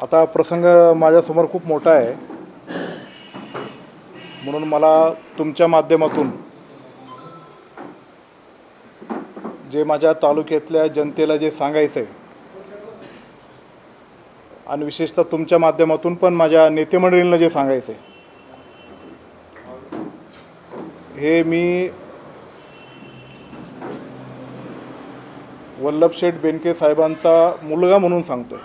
आता प्रसंग माझ्यासमोर खूप मोठा आहे, म्हणून मला तुमच्या माध्यमातून जे माझ्या तालुक्यातल्या जनतेला जे सांगायचं आहे आणि विशेषतः तुमच्या माध्यमातून पण माझ्या नेतेमंडळींना जे सांगायचं आहे, हे मी वल्लभशेठ बेनके साहेबांचा मुलगा म्हणून सांगतोय.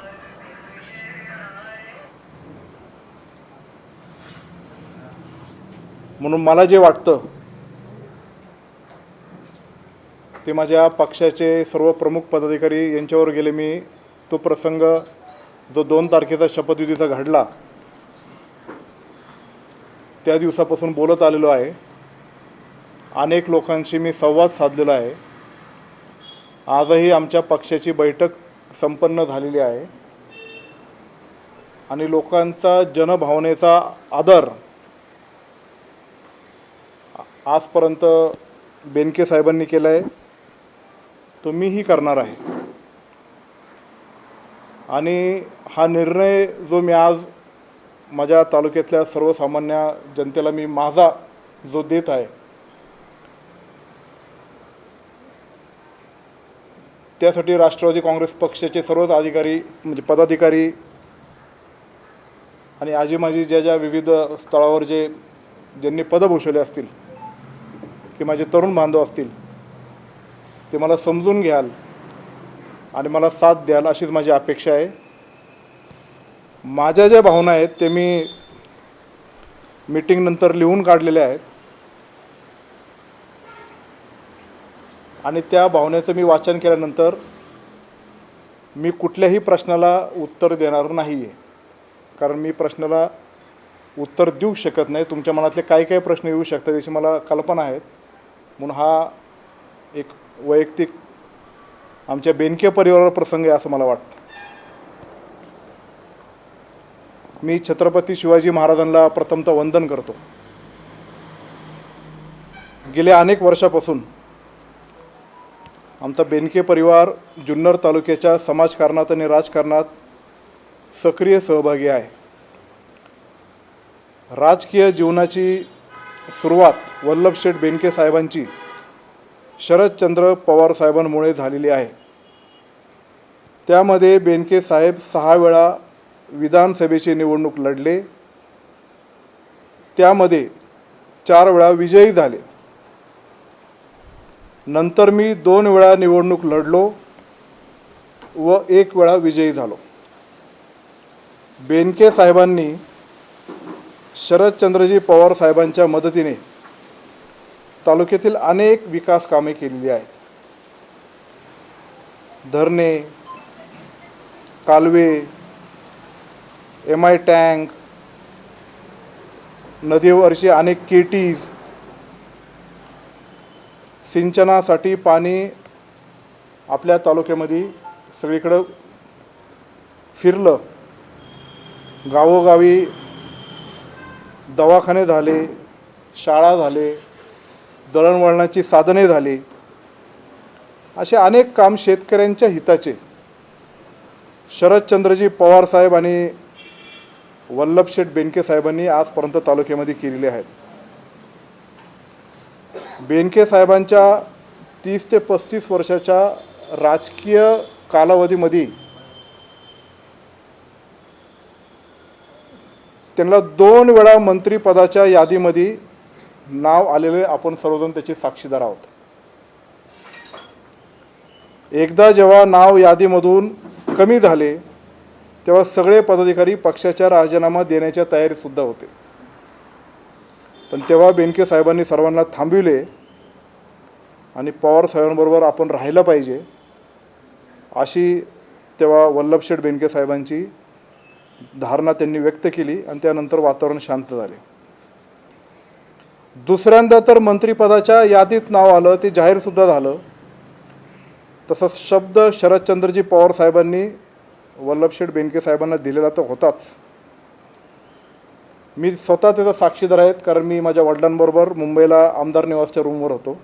म्हणून मला जे वाटतं ते माझ्या पक्षाचे सर्व प्रमुख पदाधिकारी यांच्यावर गेले. मी तो प्रसंग जो 2 तारखेचा शपथविधीचा घडला त्या दिवसापासून बोलत आलेलो आहे. अनेक लोकांशी मी संवाद साधलेला आहे. आजही आमच्या पक्षाची बैठक संपन्न झालेली आहे आणि लोकांचा जनभावनेचा आदर आजपर्यंत बेनके साहेबांनी केला आहे, तो मीही करणार आहे. आणि हा निर्णय जो मी आज माझ्या तालुक्यातल्या सर्वसामान्य जनतेला मी माझा जो देत आहे, त्यासाठी राष्ट्रवादी काँग्रेस पक्षाचे सर्वच अधिकारी म्हणजे पदाधिकारी आणि आजी माझी ज्या विविध स्थळावर ज्यांनी पदं भूषवले असतील की माझे तरुण बांधव असतील, ते मला समजून घ्याल आणि मला साथ द्याल अशीच माझी अपेक्षा आहे. माझ्या ज्या भावना आहेत ते मी मीटिंगनंतर लिहून काढलेल्या आहेत आणि त्या भावनेचं मी वाचन केल्यानंतर मी कुठल्याही प्रश्नाला उत्तर देणार नाही आहे. कारण मी प्रश्नाला उत्तर देऊ शकत नाही. तुमच्या मनातले काय काय प्रश्न येऊ शकतात याची मला कल्पना आहेत. म्हणून हा एक वैयक्तिक आमच्या बेनके परिवारावर प्रसंग आहे असं मला वाटतं. मी छत्रपती शिवाजी महाराजांना प्रथमतः वंदन करतो. गेल्या अनेक वर्षापासून आमचा बेनके परिवार जुन्नर तालुक्याच्या समाजकारणात आणि राजकारणात सक्रिय सहभागी आहे. राजकीय जीवनाची सुरुवात वल्लभशेठ बेनके साहेबांची शरदचंद्र पवार साहेबांमुळे झालेली आहे. त्यामध्ये बेनके साहेब 6 वेळा विधानसभेची निवडणूक लढले. त्यामध्ये 4 वेळा विजयी झाले. नंतर मी 2 वेळा निवडणूक लढलो व 1 वेळा विजयी झालो. बेनके साहेबांनी शरदचंद्रजी पवार साहेबांच्या मदतीने तालुक्यातील अनेक विकास कामे केलेली आहेत. धरणे, कालवे, MI टँक, नदीवरची अनेक केटीज, सिंचनासाठी पाणी आपल्या तालुक्यामध्ये सगळीकडं फिरलं. गावोगावी दवाखाने झाले, शाळा झाले, दळणवळणाची साधने झाली. असे अनेक काम शेतकऱ्यांच्या हिताचे शरदचंद्रजी पवार साहेब आणि वल्लभशेठ बेनके साहेबांनी आजपर्यंत तालुक्यामध्ये केलेले आहेत. बेनके साहेबांच्या 30 ते 35 वर्षाच्या राजकीय कालावधीमध्ये त्यांना 2 वेळा मंत्रिपदाच्या यादीमध्ये नाव आलेले आपण सर्वजण त्याचे साक्षीदार आहोत. एकदा जेव्हा नाव यादीमधून कमी झाले तेव्हा सगळे पदाधिकारी पक्षाच्या राजीनामा देण्याच्या तयारीत सुद्धा होते. पण तेव्हा बेनके साहेबांनी सर्वांना थांबविले आणि पवार साहेबांबरोबर आपण राहिलं पाहिजे अशी तेव्हा वल्लभशेठ बेनके साहेबांची धारणा त्यांनी व्यक्त केली आणि त्यानंतर वातावरण शांत झाले. दुसऱ्यांदा तर मंत्रिपदाच्या यादीत नाव आलं, ते जाहीरसुद्धा झालं. तसंच शब्द शरदचंद्रजी पवार साहेबांनी वल्लभशेठ बेनके साहेबांना दिलेला तर होताच. मी स्वतः त्याचा साक्षीदार आहेत, कारण मी माझ्या वडिलांबरोबर मुंबईला आमदार निवासच्या रूमवर होतो.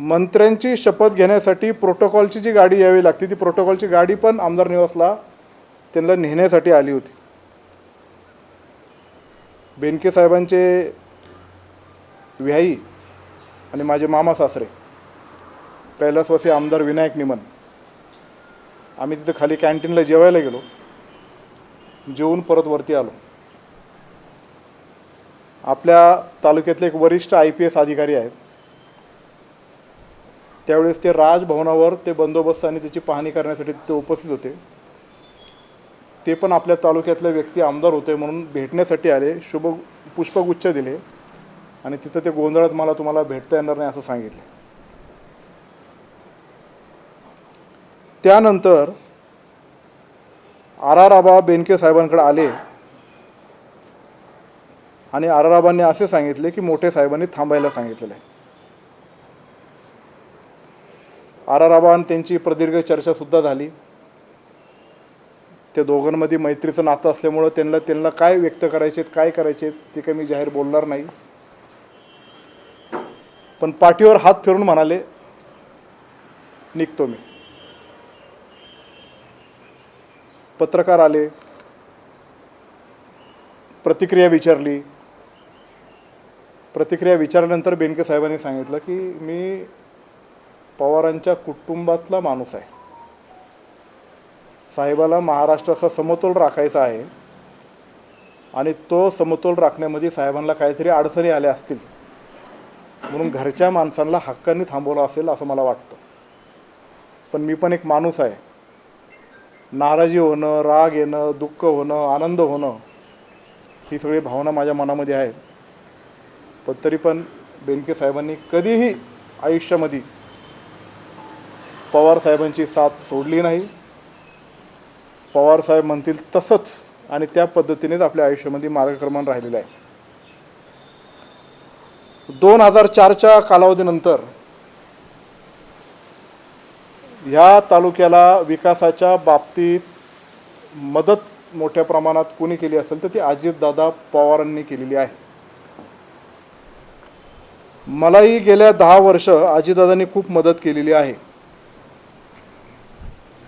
मंत्र्यांची शपथ घेण्यासाठी प्रोटोकॉलची जी गाडी यावी लागते ती प्रोटोकॉलची गाडी पण आमदार निवासला त्यांना नेण्यासाठी आली होती. बेनके साहेबांचे व्याई आणि माझे मामा सासरे कैलासवासी आमदार विनायक निमन, आम्ही तिथे खाली कॅन्टीनला जेवायला गेलो. जेवून परत वरती आलो. आपल्या तालुक्यातले एक वरिष्ठ IPS अधिकारी आहेत. त्यावेळेस ते राजभवनावर ते बंदोबस्त आणि त्याची पाहणी करण्यासाठी ते उपस्थित होते. ते पण आपल्या तालुक्यातले व्यक्ती आमदार होते म्हणून भेटण्यासाठी आले. शुभ पुष्पगुच्छ दिले आणि तिथं ते गोंधळात मला तुम्हाला भेटता येणार नाही असं सांगितलं. त्यानंतर आबा बेनके साहेबांकडे आले आणि आबांनी असे सांगितले की मोठे साहेबांनी थांबायला सांगितलेलं आहे. आबा आणि त्यांची प्रदीर्घ चर्चा सुद्धा झाली. त्या दोघांमध्ये मैत्रीचं नातं असल्यामुळं त्यांना काय व्यक्त करायचे काय करायचे ते काही मी जाहीर बोलणार नाही. पण पाठीवर हात फिरून म्हणाले निघतो मी. पत्रकार आले, प्रतिक्रिया विचारली. प्रतिक्रिया विचारल्यानंतर बेनके साहेबांनी सांगितलं की मी पवारांच्या कुटुंबातला माणूस आहे. साहेबाला महाराष्ट्राचा समतोल राखायचा आहे आणि तो समतोल राखण्यामध्ये साहेबांना काहीतरी अडचणी आल्या असतील म्हणून घरच्या माणसांना हक्काने थांबवलं असेल असं मला वाटतं. पण मी पण एक माणूस आहे. नाराजी होणं, राग येणं, दुःख होणं, आनंद होणं ही सगळी भावना माझ्या मनामध्ये आहे. पण तरी पण बेनके साहेबांनी कधीही आयुष्यामध्ये पवार साहेबांची साथ सोडली नाही. पवार साहेब म्हणतील तसंच आणि त्या पद्धतीनेच आपल्या आयुष्यामध्ये मार्गक्रमण राहिलेलं आहे. 2004च्या कालावधीनंतर ह्या तालुक्याला विकासाच्या बाबतीत मदत मोठ्या प्रमाणात कोणी केली असेल तर ती अजितदादा पवारांनी केलेली आहे. मलाही गेल्या 10 वर्ष अजितदादांनी खूप मदत केलेली आहे.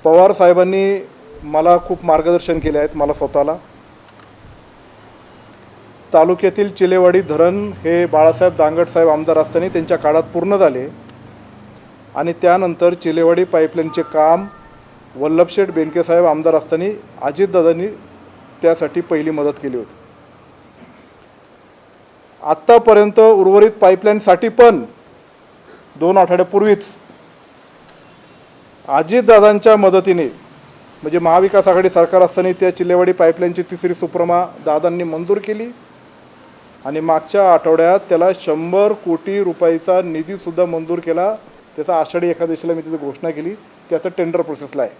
पवार साहेबांनी मला खूप मार्गदर्शन केले आहेत. मला स्वतःला तालुक्यातील चिलेवाडी धरण हे बाळासाहेब दांगट साहेब आमदार असताना त्यांच्या काळात पूर्ण झाले आणि त्यानंतर चिलेवाडी पाईपलाईनचे काम वल्लभशेठ बेनके साहेब आमदार असताना अजितदादांनी त्यासाठी पहिली मदत केली होती. आत्तापर्यंत उर्वरित पाईपलाईनसाठी पण 2 आठवड्यापूर्वीच अजितदादांच्या मदतीने म्हणजे महाविकास आघाडी सरकार असताना त्या चिलेवाडी पाईपलाईनची 3री सुप्रमा दादांनी मंजूर केली आणि मागच्या आठवड्यात त्याला 100 कोटी रुपयाचा निधीसुद्धा मंजूर केला. त्याचा आषाढी एकादशीला मी तिथे घोषणा केली. ते आता टेंडर प्रोसेसला आहे.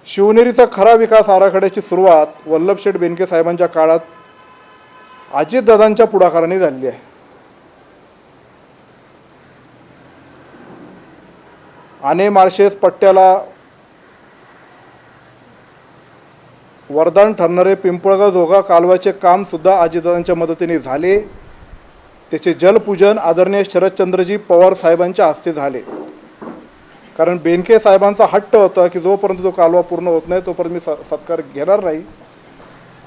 शिवनेरीचा खरा विकास आराखड्याची सुरुवात वल्लभशेठ बेनके साहेबांच्या काळात अजितदादांच्या पुढाकाराने झालेली आहे. आने माळशेज पट्ट्याला वरदान ठरणारे पिंपळगाव जोगा कालव्याचे काम सुद्धा अजितदादांच्या मदतीने झाले. त्याचे जलपूजन आदरणीय शरदचंद्रजी पवार साहेबांच्या हस्ते झाले. कारण बेनके साहेबांचा हट्ट होता की जोपर्यंत तो कालवा पूर्ण होत नाही तोपर्यंत मी सत्कार घेणार नाही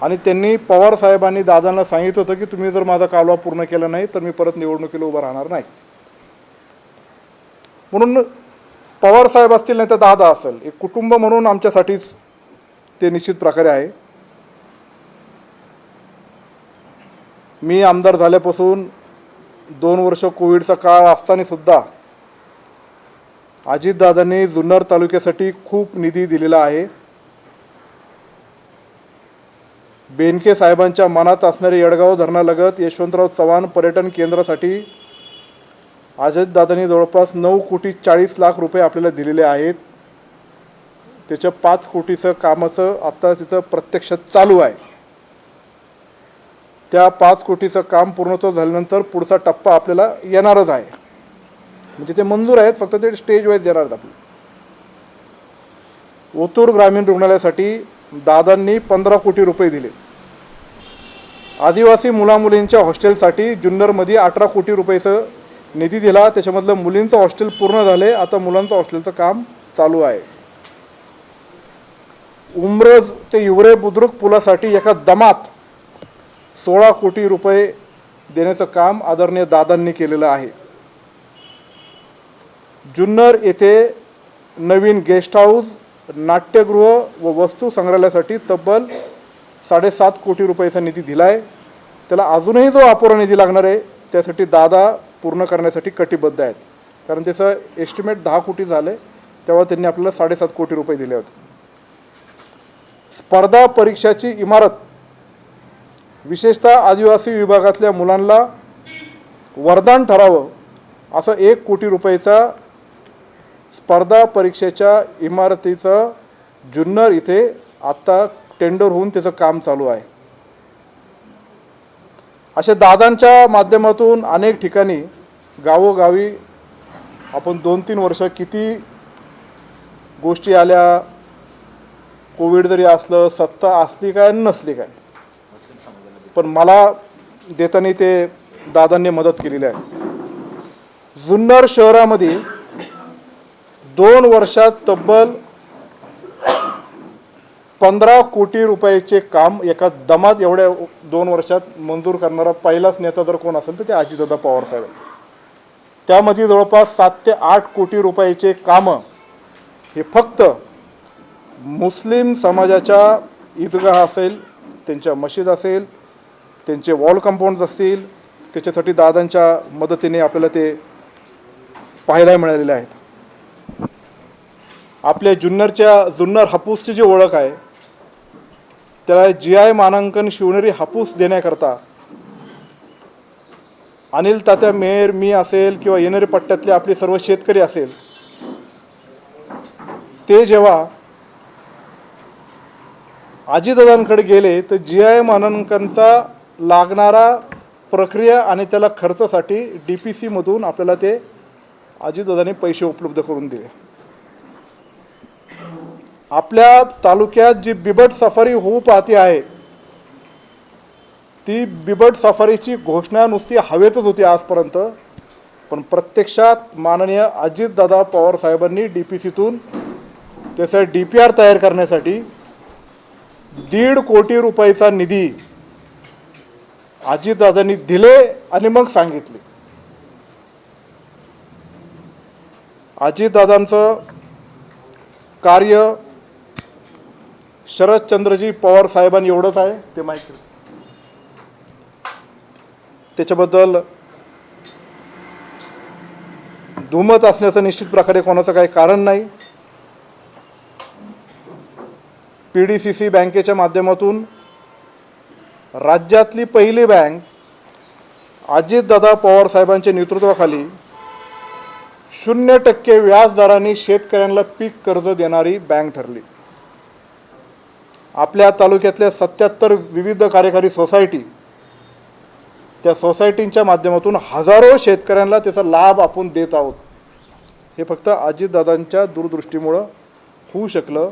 आणि त्यांनी पवार साहेबांनी दादांना सांगितलं होतं की तुम्ही जर माझा कालवा पूर्ण केला नाही तर मी परत निवडणुकीला उभं राहणार नाही. म्हणून पवार साहेब असतील नाही तर दादा असेल एक कुटुंब म्हणून आमच्यासाठीच ते निश्चित प्रकारे आहे. मी आमदार झाल्यापासून 2 वर्ष कोविडचा काळ असताना सुद्धा अजितदादांनी जुन्नर तालुक्यासाठी खूप निधी दिलेला आहे. बेनके साहेबांच्या मनात असणारे येडगाव धरणालगत यशवंतराव चव्हाण पर्यटन केंद्रासाठी अजितदादांनी जवळपास 9 कोटी 40 लाख रुपये आपल्याला दिलेले आहेत. त्याच्या 5 कोटीचं कामाचं आता तिथं प्रत्यक्षात चालू आहे. त्या 5 कोटीचं काम पूर्णत्व झाल्यानंतर पुढचा टप्पा आपल्याला येणारच आहे. म्हणजे ते मंजूर आहेत फक्त ते स्टेज वाईज येणार आहेत. आपले ओतूर ग्रामीण रुग्णालयासाठी दादांनी 15 कोटी रुपये दिले. आदिवासी मुलामुलींच्या हॉस्टेलसाठी जुन्नरमध्ये 18 कोटी रुपयाचं निधी दिला, त्याच्यामधलं मुलींचं हॉस्टेल पूर्ण झाले, आता मुलांचं हॉस्टेलचं काम चालू आहे. उमरज ते युवरे बुद्रुक पुलासाठी एका दमात 16 कोटी रुपये देण्याचं काम आदरणीय दादांनी केलेलं आहे. जुन्नर येथे नवीन गेस्ट हाऊस, नाट्यगृह व वस्तू संग्रहालयासाठी तब्बल 7.5 कोटी रुपयाचा निधी दिला आहे. त्याला अजूनही जो अपुरा निधी लागणार आहे त्यासाठी दादा पूर्ण करण्यासाठी कटिबद्ध आहेत. कारण त्याचं एस्टिमेट 10 कोटी झाले, तेव्हा त्यांनी आपल्याला 7.5 कोटी रुपये दिले होते. स्पर्धा परीक्षाची इमारत, विशेषतः आदिवासी विभागातल्या मुलांना वरदान ठरावं असं 1 कोटी रुपयाचा स्पर्धा परीक्षेच्या इमारतीचं जुन्नर इथे आत्ता टेंडर होऊन त्याचं काम चालू आहे. अशा दादांच्या माध्यमातून अनेक ठिकाणी गावोगावी आपण 2-3 वर्ष किती गोष्टी आल्या, कोविड जरी असलं, सत्ता असली काय नसली काय, पण मला देताना ते दादांनी मदत केलेली आहे. जुन्नर शहरामध्ये 2 वर्षात तब्बल 15 कोटी रुपयाचे काम एका दमात एवढ्या 2 वर्षात मंजूर करणारा पहिलाच नेता जर कोण असेल तर ते अजितदादा पवार साहेब. त्यामध्ये जवळपास 7 ते 8 कोटी रुपयाचे कामं हे फक्त मुस्लिम समाजाच्या ईदगाह असेल, त्यांच्या मशीद असेल, त्यांचे वॉल कंपाऊंड असतील, त्याच्यासाठी दादांच्या मदतीने आपल्याला ते पाहायला मिळालेले आहेत. आपल्या जुन्नर हापूसची जी ओळख आहे त्याला GI मानांकन शिवनेरी हापूस देण्याकरता अनिल तात्या मेहर, मी असेल किंवा येणारे पट्ट्यातले आपले सर्व शेतकरी असेल, ते जेव्हा अजितदादांकडे गेले तर GI मानांकनचा लागणारा प्रक्रिया आणि त्याला खर्चासाठी DPC मधून आपल्याला ते अजितदादांनी पैसे उपलब्ध करून दिले. आपल्या तालुक्यात जी बिबट सफारी होऊ पाहते आहे, ती बिबट सफारीची घोषणा नुसती हवेतच होती आजपर्यंत, पण प्रत्यक्षात माननीय अजितदादा पवार साहेबांनी DPCतून त्याचा DPR तयार करण्यासाठी 1.5 कोटी रुपयाचा निधी अजितदादांनी दिले आणि मग सांगितले. अजितदादांचं कार्य शरदचंद्रजी पवार साहेबांनी एवढंच आहे ते माहिती, त्याच्याबद्दल दुमत असण्याचं निश्चित प्रकारे कोणाचं काही कारण नाही. PDCC बँकेच्या माध्यमातून राज्यातली पहिली बँक अजितदादा पवार साहेबांच्या नेतृत्वाखाली 0% व्याजदराने शेतकऱ्यांना पीक कर्ज देणारी बँक ठरली. आपल्या तालुक्यातल्या 77 विविध कार्यकारी सोसायटी, त्या सोसायटींच्या माध्यमातून हजारो शेतकऱ्यांना त्याचा लाभ आपण देत आहोत. हे फक्त अजितदादांच्या दूरदृष्टीमुळं होऊ शकलं.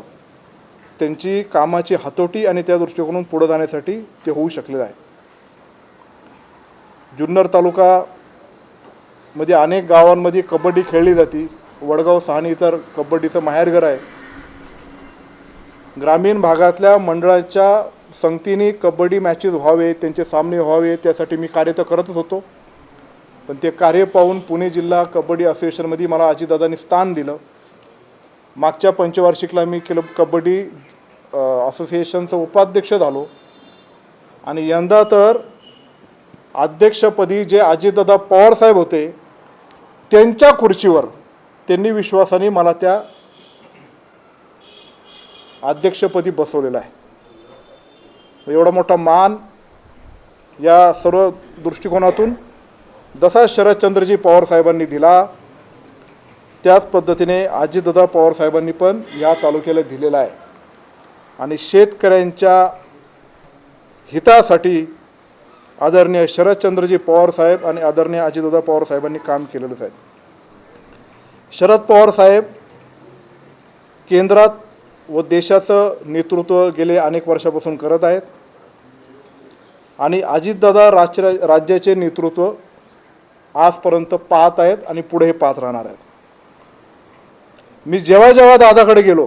त्यांची कामाची हातोटी आणि त्या दृष्टिकोनातून पुढे जाण्यासाठी ते होऊ शकलेलं आहे. जुन्नर तालुका मध्ये अनेक गावांमध्ये कबड्डी खेळली जाते. वडगाव सहानी तर कबड्डीचं माहेरघर आहे. ग्रामीण भागातल्या मंडळाच्या संगतीने कबड्डी मॅचेस व्हावे, त्यांचे सामने व्हावे, त्यासाठी मी कार्य तर करतच होतो. पण ते कार्य पाहून पुणे जिल्हा कबड्डी असोसिएशनमध्ये मला अजितदादांनी स्थान दिलं. मागच्या पंचवार्षिकला मी कबड्डी असोसिएशनचं उपाध्यक्ष झालो आणि यंदा तर अध्यक्षपदी जे अजितदादा पवार साहेब होते त्यांच्या खुर्चीवर त्यांनी विश्वासाने मला त्या अध्यक्षपदी बसवलेला आहे. एवढा मोठा मान या सर्व दृष्टिकोनातून जसा शरदचंद्रजी पवार साहेबांनी दिला त्याच पद्धतीने अजितदादा पवार साहेबांनी पण या तालुक्याला दिलेला आहे. आणि शेतकऱ्यांच्या हितासाठी आदरणीय शरदचंद्रजी पवार साहेब आणि आदरणीय अजितदादा पवार साहेबांनी काम केलेलंच आहे. शरद पवार साहेब केंद्रात व देशाचं नेतृत्व गेले अनेक वर्षापासून करत आहेत आणि अजितदादा राज्याचे नेतृत्व आजपर्यंत पाहत आहेत आणि पुढे पाहत राहणार आहेत. मी जेव्हा जेव्हा दादाकडे गेलो,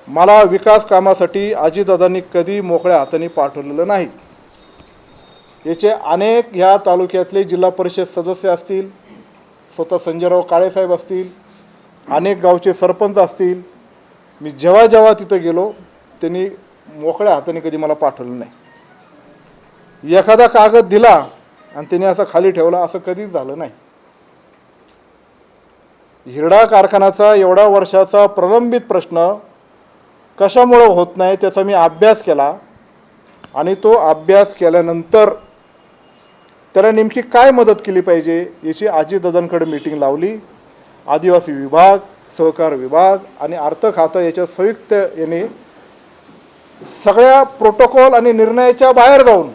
मला विकास कामासाठी अजितदादांनी कधी मोकळ्या हाताने पाठवलेलं नाही. याचे अनेक ह्या तालुक्यातले जिल्हा परिषद सदस्य असतील, स्वतः संजयराव काळेसाहेब असतील, अनेक गावचे सरपंच असतील, मी जेव्हा जेव्हा तिथं गेलो त्यांनी मोकळ्या हाताने कधी मला पाठवलं नाही. एखादा कागद दिला आणि त्यांनी असा खाली ठेवला असं कधीच झालं नाही. हिरडा कारखान्याचा एवढा वर्षाचा प्रलंबित प्रश्न कशामुळं होत नाही त्याचा मी अभ्यास केला आणि तो अभ्यास केल्यानंतर त्याला नेमकी काय मदत केली पाहिजे याची अजितदादांकडे मीटिंग लावली. आदिवासी विभाग, सहकार विभाग आणि अर्थ खातं याच्या संयुक्त याने सगळ्या प्रोटोकॉल आणि निर्णयाच्या बाहेर जाऊन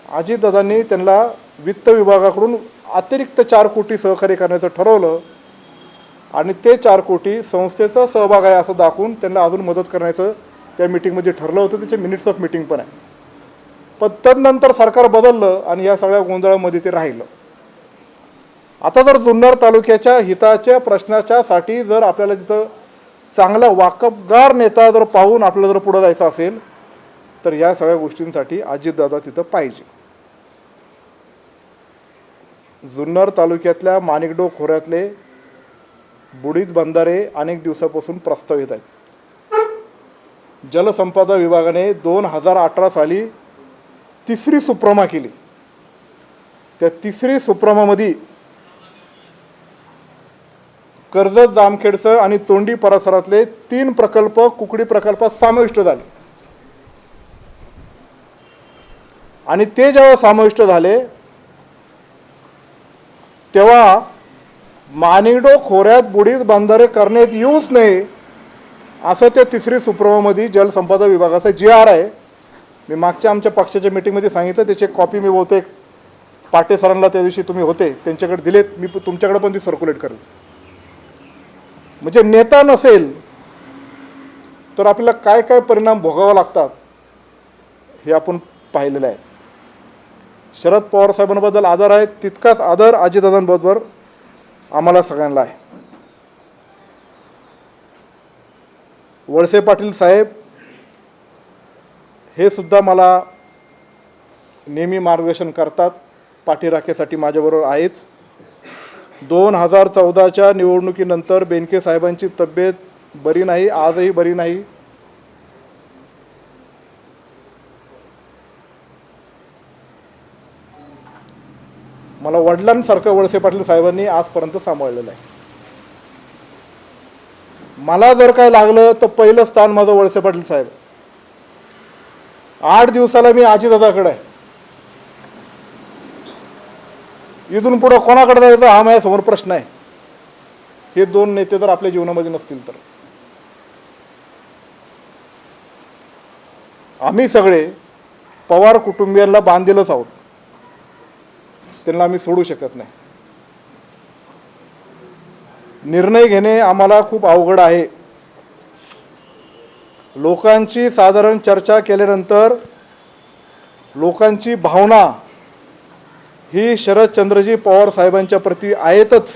अजितदादांनी त्यांना वित्त विभागाकडून अतिरिक्त 4 कोटी सहकार्य करण्याचं ठरवलं आणि ते 4 कोटी संस्थेचा सहभाग आहे असं दाखवून त्यांना अजून मदत करण्याचं त्या मीटिंगमध्ये ठरलं होतं. त्याचे मिनिट्स ऑफ मीटिंग पण आहे. पण तदनंतर सरकार बदललं आणि या सगळ्या गोंधळामध्ये ते राहिलं. आता जर जुन्नर तालुक्याच्या हिताच्या प्रश्नाच्यासाठी जर आपल्याला तिथं चांगला वाकबगार नेता जर पाहून आपल्याला जर पुढे जायचं असेल तर या सगळ्या गोष्टींसाठी अजितदादा तिथं पाहिजे. जुन्नर तालुक्यातल्या माणिकडो खोऱ्यातले बुडीत बंधारे अनेक दिवसापासून प्रस्ताव येत आहेत. जलसंपदा विभागाने 2018 साली 3री सुप्रमा केली. त्या 3री सुप्रमामध्ये कर्जत, जामखेडचं आणि तोंडी परिसरातले 3 प्रकल्प कुकडी प्रकल्पात समाविष्ट झाले आणि ते जेव्हा समाविष्ट झाले तेव्हा माणिकडो खोऱ्यात बुडीत बंधारे करण्यात येऊच नये असं त्या 3री सुप्रमामध्ये जलसंपदा विभागाचा GR आहे. मी मागच्या आमच्या पक्षाच्या मीटिंगमध्ये सांगितलं, त्याची कॉपी मी बहुतेक पाटे सरांना त्या दिवशी तुम्ही होते त्यांच्याकडे दिलेत, मी तुमच्याकडे पण ती सर्क्युलेट करेल. म्हणजे नेता नसेल तर आपल्याला काय काय परिणाम भोगावे लागतात हे आपण पाहिलेलं आहे. शरद पवार साहेबांबद्दल आदर आहे, तितकाच आदर अजितदादांबरोबर आम्हाला सगळ्यांना आहे. वळसे पाटील साहेब हे सुद्धा मला नेहमी मार्गदर्शन करतात, पाठीराखेसाठी माझ्याबरोबर आहेच. 2014च्या निवडणुकीनंतर बेनके साहेबांची तब्येत बरी नाही, आजही बरी नाही. मला वडिलांसारखं वळसे पाटील साहेबांनी आजपर्यंत सांभाळलेलं आहे. मला जर काय लागलं तर पहिलं स्थान माझं वळसे पाटील साहेब. 8 दिवसाला मी अजितदादाकडे आहे. इथून पुढे कोणाकडे जायचं हा माझ्यासमोर प्रश्न आहे. हे 2 नेते जर आपल्या जीवनामध्ये नसतील तर आम्ही सगळे पवार कुटुंबियांना बांधलेलंच आहोत, त्यांना आम्ही सोडू शकत नाही. निर्णय घेणे आम्हाला खूप अवघड आहे. लोकांची साधारण चर्चा केल्यानंतर लोकांची भावना ही शरदचंद्रजी पवार साहेबांच्या प्रती आहेतच,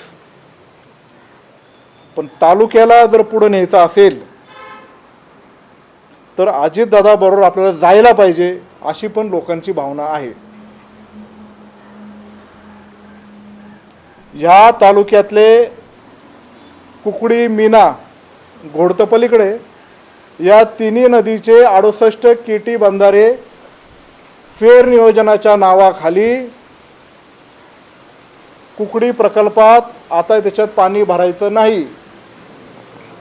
पण तालुक्याला जर पुढे न्यायचं असेल तर अजितदादा बरोबर आपल्याला जायला पाहिजे अशी पण लोकांची भावना आहे. ह्या तालुक्यातले कुकडी, मीना, घोडतपलीकडे या 3 नदीचे 68 केटी बंधारे फेर नियोजनाच्या नावाखाली कुकडी प्रकल्पात आता त्याच्यात पाणी भरायचं नाही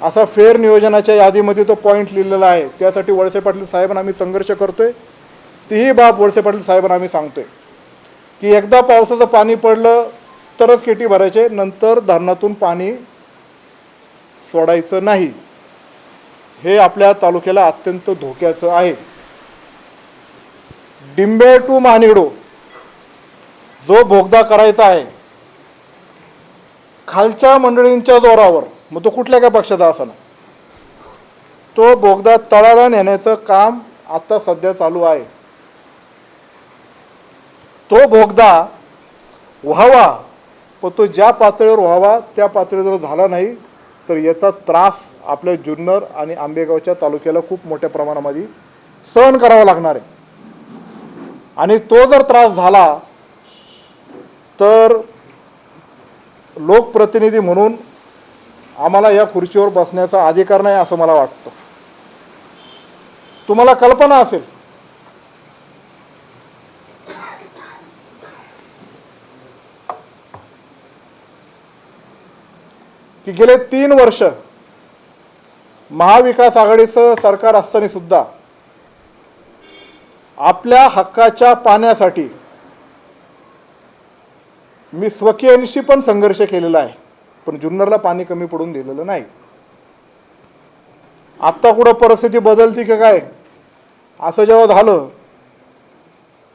असा फेर नियोजनाच्या यादीमध्ये तो पॉईंट लिहिलेला आहे. त्यासाठी वळसे पाटील साहेबांना आम्ही संघर्ष करतोय. तीही बाब वळसे पाटील साहेबांना आम्ही सांगतोय की एकदा पावसाचं पाणी पडलं तरच केटी भरायचे, नंतर धरणातून पाणी सोडायचं नाही. हे आपल्या तालुक्याला अत्यंत धोक्याचं आहे. डिंबे टू माणिकडो जो बोगदा करायचा आहे खालच्या मंडळींच्या जोरावर, मग तो कुठल्या काय पक्षाचा असाना, तो बोगदा तळाला नेण्याचं काम आता सध्या चालू आहे. तो बोगदा व्हावा, पण तो ज्या पातळीवर व्हावा त्या पातळीवर जर झाला नाही तर याचा त्रास आपल्या जुन्नर आणि आंबेगावच्या तालुक्याला खूप मोठ्या प्रमाणामध्ये सहन करावा लागणार आहे. आणि तो जर त्रास झाला तर लोकप्रतिनिधी म्हणून आम्हाला या खुर्चीवर बसण्याचा अधिकार नाही असं मला वाटतं. तुम्हाला कल्पना असेल की गेले 3 वर्ष महाविकास आघाडीचं सरकार असताना सुद्धा आपल्या हक्काच्या पाण्यासाठी मी स्वकीयांशी पण संघर्ष केलेला आहे, पण जुन्नरला पाणी कमी पडून दिलेलं नाही. आत्ता कुठं परिस्थिती बदलती का काय असं जेव्हा झालं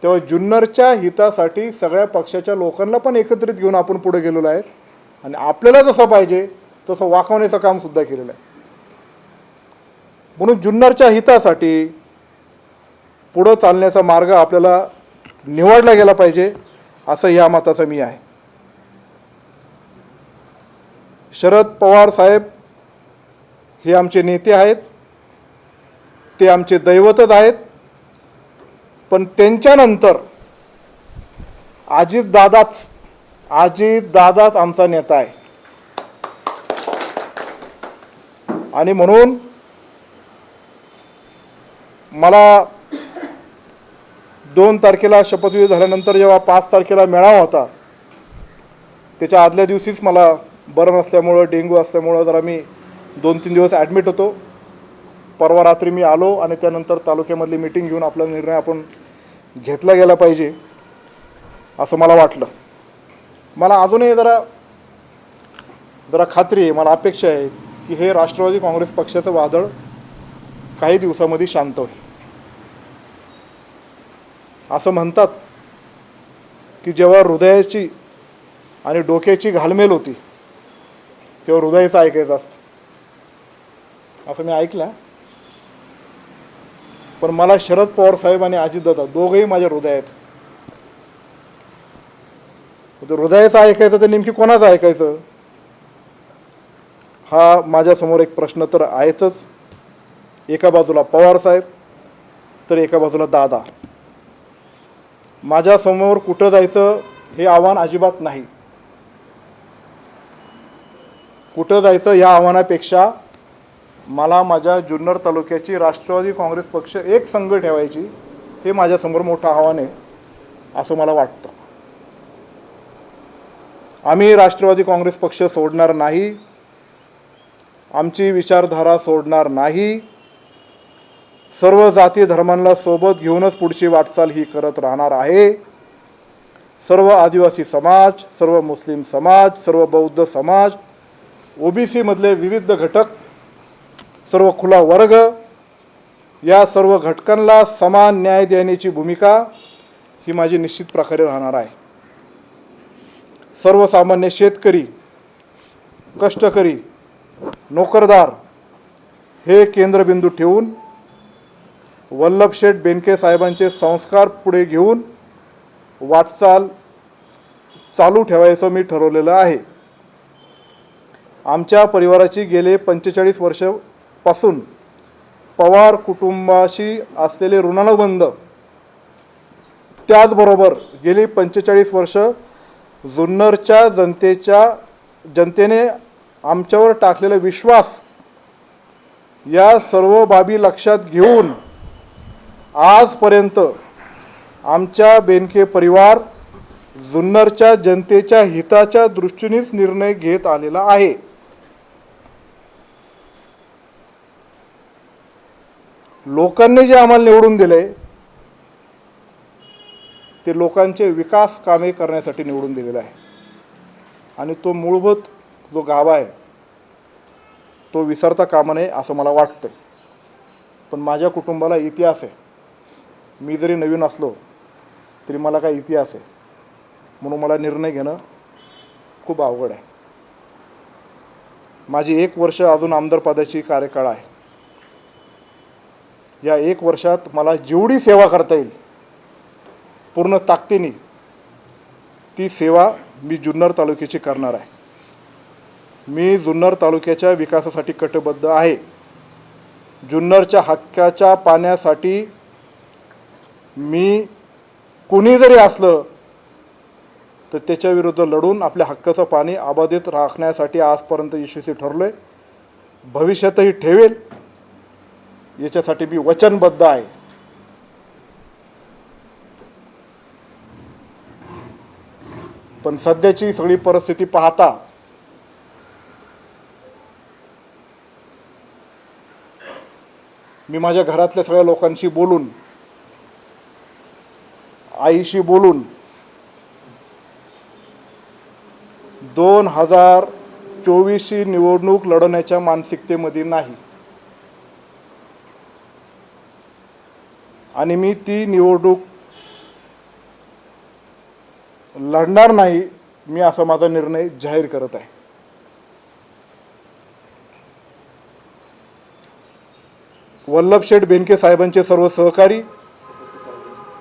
तेव्हा जुन्नरच्या हितासाठी सगळ्या पक्षाच्या लोकांना पण एकत्रित घेऊन आपण पुढे गेलेलो आहे आणि आपल्याला जसं पाहिजे तसं वाकवण्याचं काम सुद्धा केलेलं आहे. म्हणून जुन्नरच्या हितासाठी पुढं चालण्याचा मार्ग आपल्याला निवडला गेला पाहिजे असं या मताचं मी आहे. शरद पवार साहेब हे आमचे नेते आहेत, ते आमचे दैवतच आहेत, पण त्यांच्यानंतर अजितदादाच आमचा नेता आहे. आणि म्हणून मला 2 तारखेला शपथविधी झाल्यानंतर जेव्हा 5 तारखेला मेळावा होता त्याच्या आदल्या दिवशीच मला बरं नसल्यामुळं, डेंग्यू असल्यामुळं जरा मी 2-3 दिवस ॲडमिट होतो. परवा रात्री मी आलो आणि त्यानंतर तालुक्यामधली मीटिंग घेऊन आपला निर्णय आपण घेतला गेला पाहिजे असं मला वाटलं. मला अजूनही जरा खात्री आहे, मला अपेक्षा आहे की हे राष्ट्रवादी काँग्रेस पक्षाचं वादळ काही दिवसामध्ये शांत होईल. असं म्हणतात की जेव्हा हृदयाची आणि डोक्याची घालमेल होती तेव्हा हृदयाचं ऐकायचं असतं, असं मी ऐकलं. पण मला शरद पवार साहेब आणि अजितदादा दोघंही माझ्या हृदयात. हृदयाचं ऐकायचं तर नेमकी कोणाचं ऐकायचं हा माझ्यासमोर एक प्रश्न तर आहेतच. एका बाजूला पवार साहेब तर एका बाजूला दादा. माझ्यासमोर कुठं जायचं हे आव्हान अजिबात नाही. कुठं जायचं या आव्हानापेक्षा मला माझ्या जुन्नर तालुक्याची राष्ट्रवादी काँग्रेस पक्ष एक संघ ठेवायची हे माझ्यासमोर मोठं आव्हान आहे असं मला वाटतं. आम्ही राष्ट्रवादी काँग्रेस पक्ष सोडणार नाही, आमची विचारधारा सोडणार नाही. सर्व जाती धर्मांना सोबत घेऊनच पुढची वाटचाल ही करत राहणार आहे. सर्व आदिवासी समाज, सर्व मुस्लिम समाज, सर्व बौद्ध समाज, ओबीसी मधले विविध घटक, सर्व खुला वर्ग या सर्व घटकांना समान न्याय देण्याची भूमिका ही माझी निश्चित प्रकारे राहणार आहे. सर्वसामान्य शेतकरी, कष्टकरी, नोकरदार हे केंद्रबिंदू ठेवून वल्लभशेठ बेनके साहेबांचे संस्कार पुढे घेऊन वाटचाल चालू ठेवायचं मी ठरवलेलं आहे. आमच्या परिवाराची गेले 45 वर्षापासून पवार कुटुंबाशी असलेले ऋणानुबंध, त्याचबरोबर गेली 45 वर्ष जुन्नरच्या जनतेने आमच्यावर टाकलेला विश्वास या सर्व बाबी लक्षात घेऊन आजपर्यंत आमच्या बेनके परिवार जुन्नरच्या जनतेच्या हिताच्या दृष्टीनेच निर्णय घेत आलेला आहे. लोकांनी जे आम्हाला निवडून दिले ते लोकांचे विकास कामे करण्यासाठी निवडून दिलेलं आहे आणि तो मूलभूत जो गाभा आहे तो विसरता कामा नये असं मला वाटतं. पण माझ्या कुटुंबाला इतिहास आहे. मी जरी नवीन असलो तरी मला काय इतिहास आहे, म्हणून मला निर्णय घेणं खूप अवघड आहे. माझी 1 वर्ष अजून आमदार पदाची कार्यकाळ आहे. या 1 वर्षात मला जेवढी सेवा करता येईल पूर्ण ताकदीने ती सेवा मी जुन्नर तालुक्याची करणार आहे. मी जुन्नर तालुक्याच्या विकासासाठी कटिबद्ध आहे. जुन्नरच्या हक्काच्या पाण्यासाठी मी कोणी जरी असलं तर त्याच्या विरुद्ध लढून आपल्या हक्काचं पाणी अबाधित राखण्यासाठी आजपर्यंत यशस्वी ठरलोय. भविष्यातही ठेवेल. याच्यासाठी मी वचनबद्ध आहे. पण सध्याची सगळी परिस्थिती पाहता मी माझ्या घरातल्या सगळ्या लोकांशी बोलून, आईशी बोलून 2024ची निवडणूक लढवण्याच्या मानसिकतेमध्ये नाही आणि मी ती निवडणूक लढणार नाही. मी असा माझा निर्णय जाहीर करत आहे. वल्लभशेठ बेनके साहेबांचे सर्व सहकारी,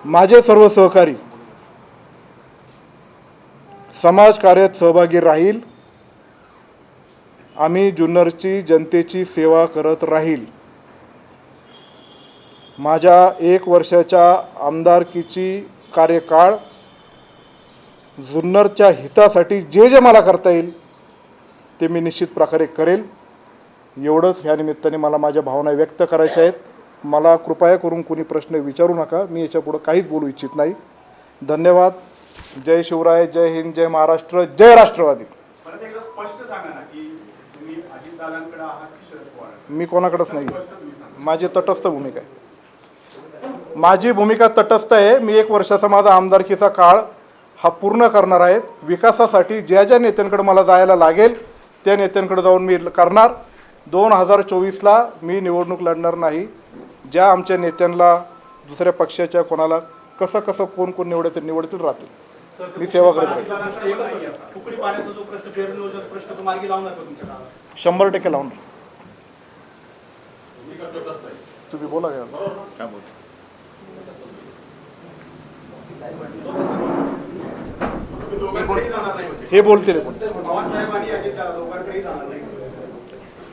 माझे सर्व सहकारी समाजकार्यात सहभागी राहील. आम्ही जुन्नरची जनतेची सेवा करत राहील. माझ्या 1 वर्षाच्या आमदारकीची कार्यकाळ जुन्नरच्या हितासाठी जे जे मला करता येईल ते मी निश्चित प्रकारे करेल. एवढंच ह्या निमित्ताने मला माझ्या भावना व्यक्त करायच्या आहेत. मला कृपया करून कोणी प्रश्न विचारू नका. मी याच्यापुढे काहीच बोलू इच्छित नाही. धन्यवाद. जय शिवराय, जय हिंद, जय महाराष्ट्र, जय राष्ट्रवादी. मी कोणाकडेच नाही. माझी तटस्थ भूमिका आहे. माझी भूमिका तटस्थ आहे. मी 1 वर्षाचा माझा आमदारकीचा काळ हा पूर्ण करणार आहे. विकासासाठी ज्या ज्या नेत्यांकडे मला जायला लागेल त्या नेत्यांकडे जाऊन मी करणार. 2024ला मी निवडणूक लढणार नाही. ज्या आमच्या नेत्यांना दुसऱ्या पक्षाच्या कोणाला कसं कसं कोण कोण निवडतील राहतील. मी सेवा करत राहील. 100% लावणार. तुम्ही बोला. हे बोलतील.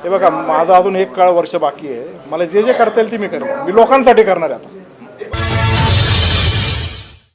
हे बघा, माझा अजून 1 वर्ष बाकी आहे. मला जे जे करता येईल ते मी करेन. मी लोकांसाठी करणार आहे. आता